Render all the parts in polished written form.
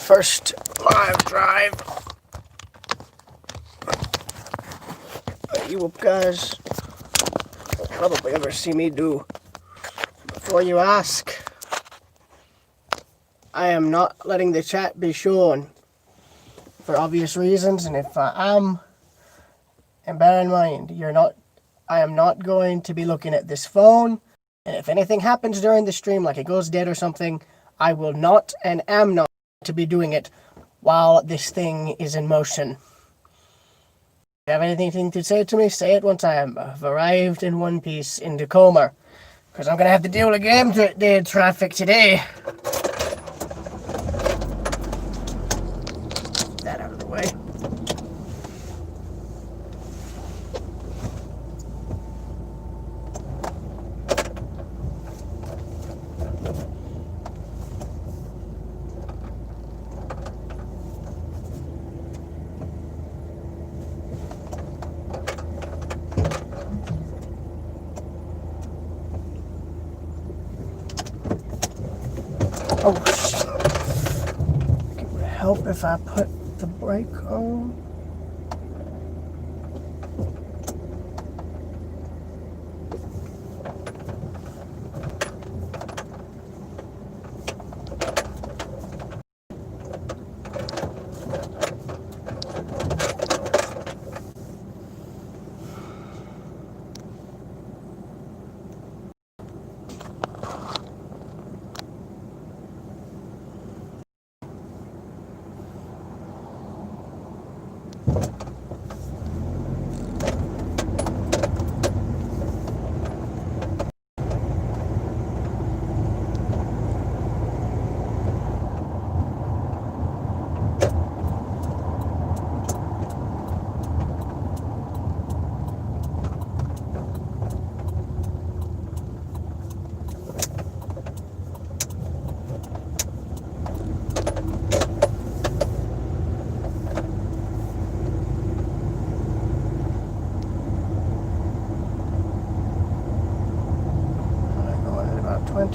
first live drive that you guys will probably ever see me do. Before you ask, I am not letting the chat be shown for obvious reasons, and if I am, and bear in mind, I am not going to be looking at this phone, and if anything happens during the stream, like it goes dead or something, I will not and am not to be doing it while this thing is in motion. If you have anything to say to me, say it once I have arrived in one piece in Tacoma, because I'm going to have to deal with game day traffic today. Get that out of the way. Oh, shit. It would help if I put the brake on.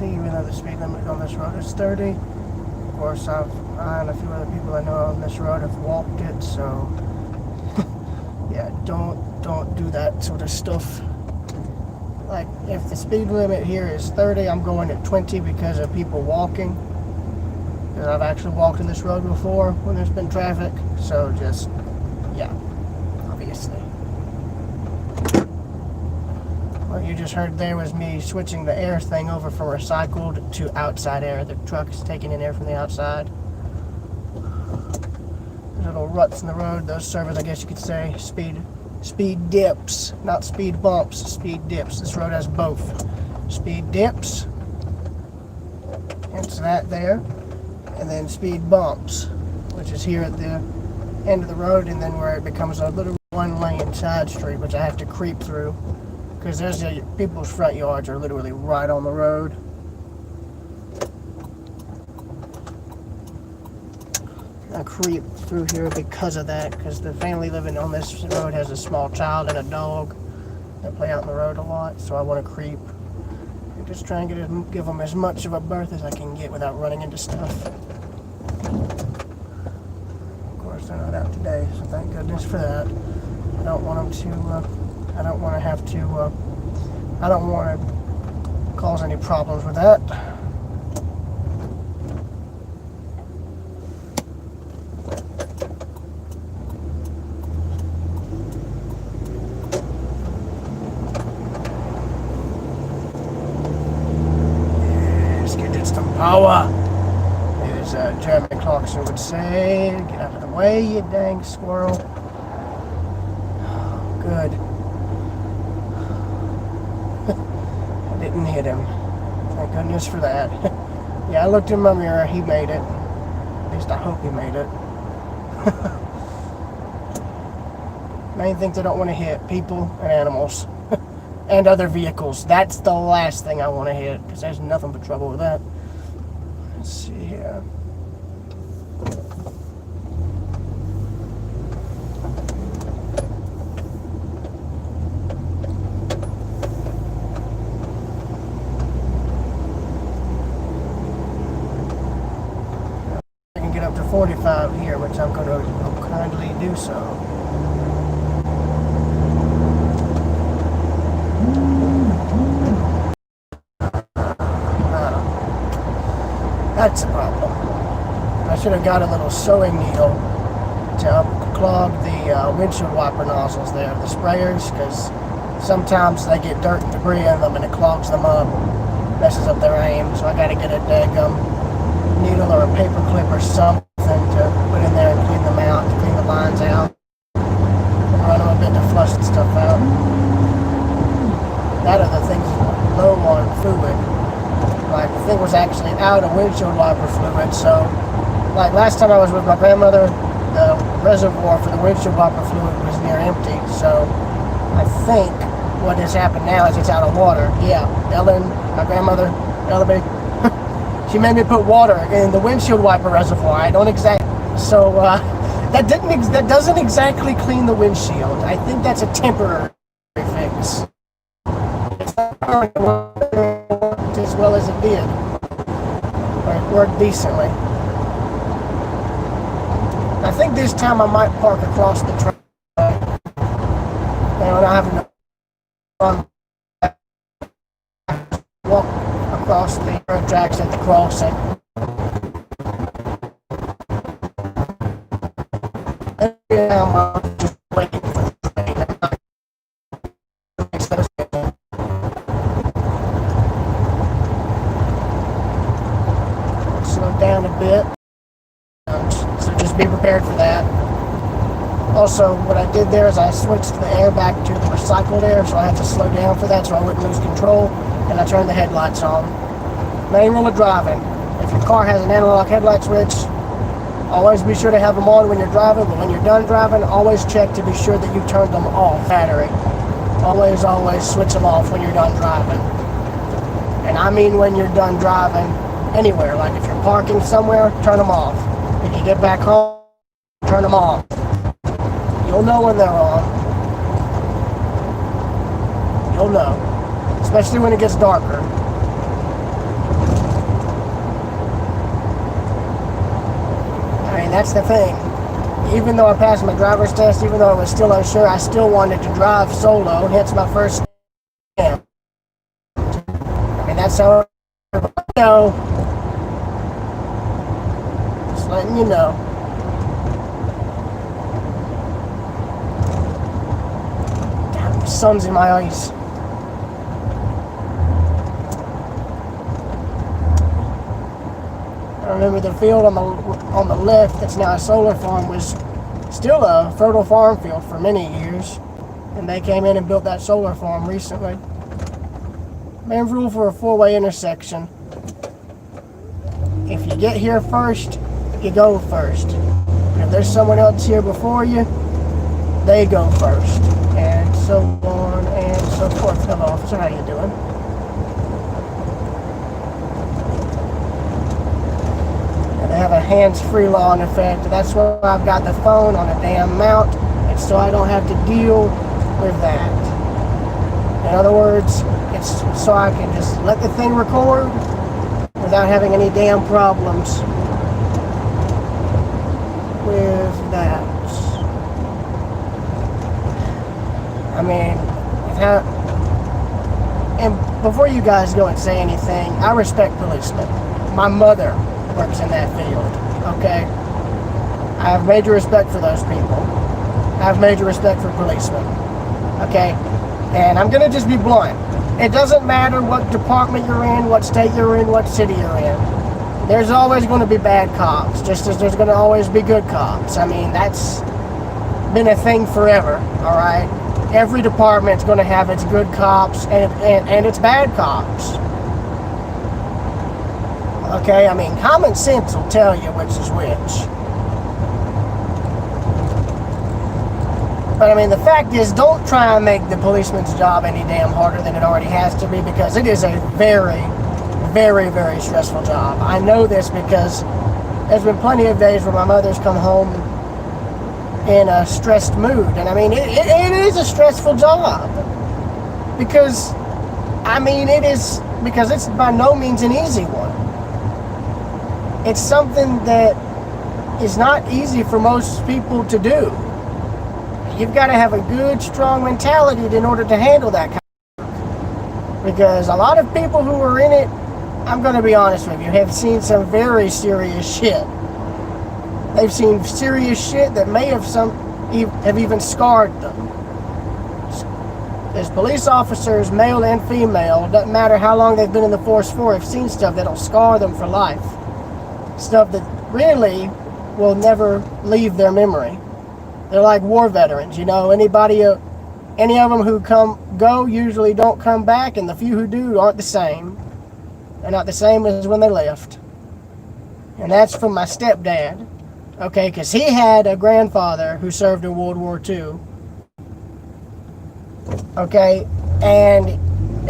Even though the speed limit on this road is 30. Of course, I and a few other people I know on this road have walked it, so yeah, don't do that sort of stuff. Like, if the speed limit here is 30, I'm going at 20 because of people walking. Because I've actually walked in this road before when there's been traffic, so just, yeah, obviously. What you just heard there was me switching the air thing over from recycled to outside air. The truck is taking in air from the outside. There's little ruts in the road. Those serve as, I guess you could say, speed dips. Not speed bumps, speed dips. This road has both. Speed dips. Hence that there. And then speed bumps, which is here at the end of the road, and then where it becomes a little one-lane side street, which I have to creep through. Because people's front yards are literally right on the road. I creep through here because of that, because the family living on this road has a small child and a dog that play out in the road a lot, so I want to creep. And just try and give them as much of a berth as I can get without running into stuff. Of course, they're not out today, so thank goodness for that. I don't want them to... I don't want to cause any problems with that. Let's get some power. As Jeremy Clarkson would say, get out of the way, you dang squirrel. Good. Didn't hit him. Thank goodness for that. Yeah, I looked in my mirror. He made it. At least I hope he made it. Main things I don't want to hit: people and animals. And other vehicles. That's the last thing I want to hit, because there's nothing but trouble with that. Let's see here. kindly do so. That's a problem. I should have got a little sewing needle to clog the windshield wiper nozzles there, the sprayers, because sometimes they get dirt and debris in them and it clogs them up, messes up their aim. So I got to get a daggum needle or a paper clip or something to put in there and clean them out, to clean the lines out, run them a bit to flush the stuff out. That other thing's low on fluid. Like, the thing was actually out of windshield wiper fluid, so like last time I was with my grandmother, the reservoir for the windshield wiper fluid was near empty, so I think what has happened now is it's out of water. Yeah, Ellen, my grandmother, Ellaby, she made me put water in the windshield wiper reservoir. I don't exactly, so that doesn't exactly clean the windshield. I think that's a temporary fix. It's not as well as it did, but it worked decently. I think this time I might park across the track. And I have to walk across the tracks at the crossing. I'm just waiting for the train. Slow down a bit. So just be prepared for that. Also, what I did there is I switched the air back to the recycled air, so I had to slow down for that so I wouldn't lose control, and I turned the headlights on. Main rule of driving: if your car has an analog headlight switch, always be sure to have them on when you're driving, but when you're done driving, always check to be sure that you turned them off. Battery. Always switch them off when you're done driving. And I mean when you're done driving anywhere. Like if you're parking somewhere, turn them off. If you get back home, turn them off. You'll know when they're on. You'll know. Especially when it gets darker. I mean, that's the thing. Even though I passed my driver's test, even though I was still unsure, I still wanted to drive solo, hence my first stamp. I mean, that's how I know. Just letting you know. Damn, the sun's in my eyes. I remember the field on the left that's now a solar farm was still a fertile farm field for many years, and they came in and built that solar farm recently. Main rule for a four-way intersection: if you get here first, you go first. And if there's someone else here before you, they go first, and so on and so forth. Hello, officer, how you doing? They have a hands-free law in effect. That's why I've got the phone on a damn mount, and so I don't have to deal with that. In other words, it's so I can just let the thing record without having any damn problems with that. I mean, and before you guys go and say anything, I respect policemen. My mother works in that field, okay? I have major respect for those people. I have major respect for policemen, okay? And I'm gonna just be blunt. It doesn't matter what department you're in, what state you're in, what city you're in. There's always gonna be bad cops, just as there's gonna always be good cops. I mean, that's been a thing forever, all right? Every department's gonna have its good cops and its bad cops. Okay, I mean, common sense will tell you which is which. But I mean, the fact is, don't try and make the policeman's job any damn harder than it already has to be, because it is a very, very, very stressful job. I know this because there's been plenty of days where my mother's come home in a stressed mood. And I mean, it is a stressful job. Because, I mean, it's by no means an easy one. It's something that is not easy for most people to do. You've got to have a good, strong mentality in order to handle that kind of work. Because a lot of people who are in it, I'm going to be honest with you, have seen some very serious shit. They've seen serious shit that may have even scarred them. As police officers, male and female, doesn't matter how long they've been in the force for, have seen stuff that'll scar them for life. Stuff that really will never leave their memory. They're like war veterans, you know. Any of them who go usually don't come back, and the few who do aren't the same. They're not the same as when they left. And that's from my stepdad, okay, because he had a grandfather who served in World War II. Okay, and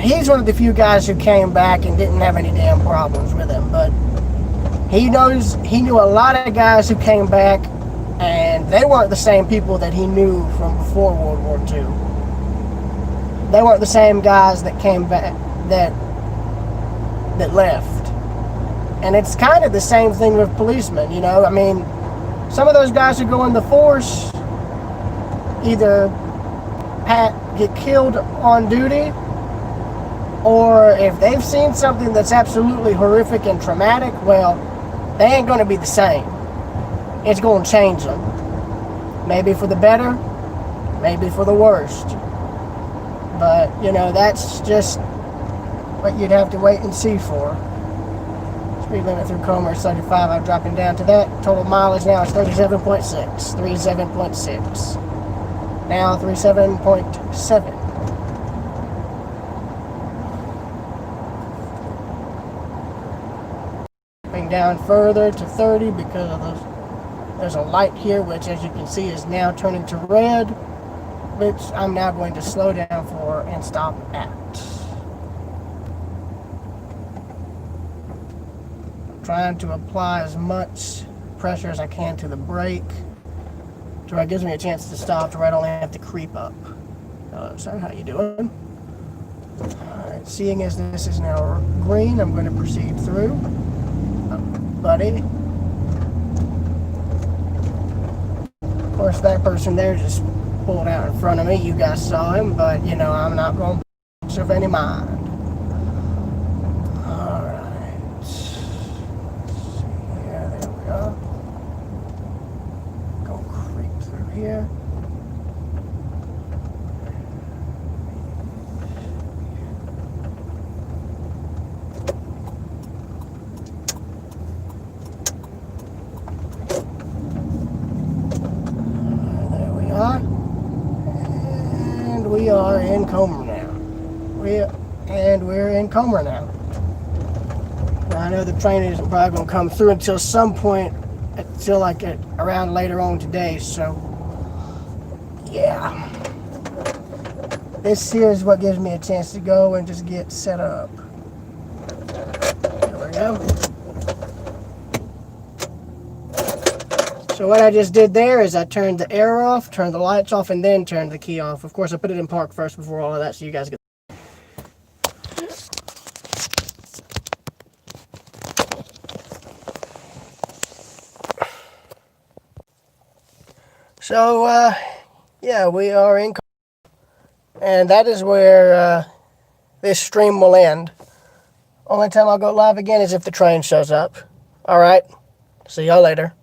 he's one of the few guys who came back and didn't have any damn problems with him, but he knew a lot of guys who came back, and they weren't the same people that he knew from before World War II. They weren't the same guys that came back, that left. And it's kind of the same thing with policemen, you know. I mean, some of those guys who go in the force either get killed on duty, or if they've seen something that's absolutely horrific and traumatic, well, they ain't going to be the same. It's going to change them. Maybe for the better, maybe for the worst. But, you know, that's just what you'd have to wait and see for. Speed limit through Comer is 35. I'm dropping down to that. Total mileage now is 37.6. 37.6. Now 37.7. Coming down further to 30 because of there's a light here, which as you can see is now turning to red, which I'm now going to slow down for and stop at. I'm trying to apply as much pressure as I can to the brake to where it gives me a chance to stop, to where I don't have to creep up. So how you doing? Alright, seeing as this is now green, I'm going to proceed through. Buddy. Of course, that person there just pulled out in front of me. You guys saw him, but, you know, I'm not going to of any mind. Alright. Yeah, there we go. Go creep through here. And we are in Comer now. We're in Comer now. Now, I know the train isn't probably going to come through until some point, until like around later on today. So, yeah. This here is what gives me a chance to go and just get set up. There we go. So what I just did there is I turned the air off, turned the lights off, and then turned the key off. Of course, I put it in park first before all of that, so you guys get. So, yeah, we are in, and that is where this stream will end. Only time I'll go live again is if the train shows up. All right, see y'all later.